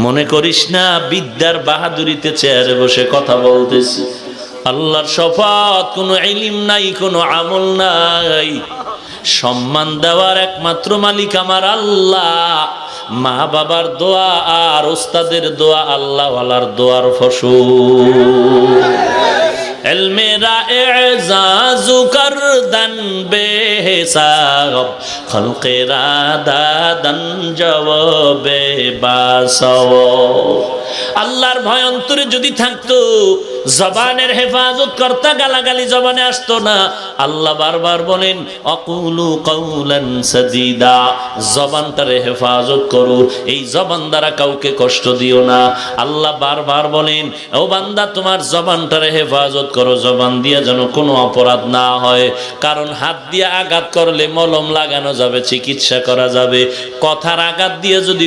মনে করিস না বিদ্যার বাহাদুরিতে চেয়ারে বসে কথা বলতেছি। আল্লাহর শপথ, কোনো ইলম নাই, কোনো আমল নাই। সম্মান দেওয়ার একমাত্র মালিক আমার আল্লাহ। মা বাবার দোয়া আর ওস্তাদের দোয়া আল্লাহ ওয়ালার দোয়ার ফসল। ইলমেরা এজাজু করদান বেহিসাব, খলকেরা দাদান জবাবে বাসব। আল্লাহর ভয় অন্তরে যদি থাকতো, জবানের হেফাজত করতে গালাগালি জবানে আসতো না। আল্লাহ বারবার বলেন আকুলু কাউলান সাদীদা, জবানটারে হেফাজত করো, এই জবান দ্বারা কাউকে কষ্ট দিও না। আল্লাহ বারবার বলেন ও বান্দা তোমার জবানটারে হেফাজত করো, জবান দিয়ে যেন কোনো অপরাধ না হয়। কারণ হাত দিয়ে আঘাত করলে মলম লাগানো যাবে, চিকিৎসা করা যাবে। কথার আঘাত দিয়ে যদি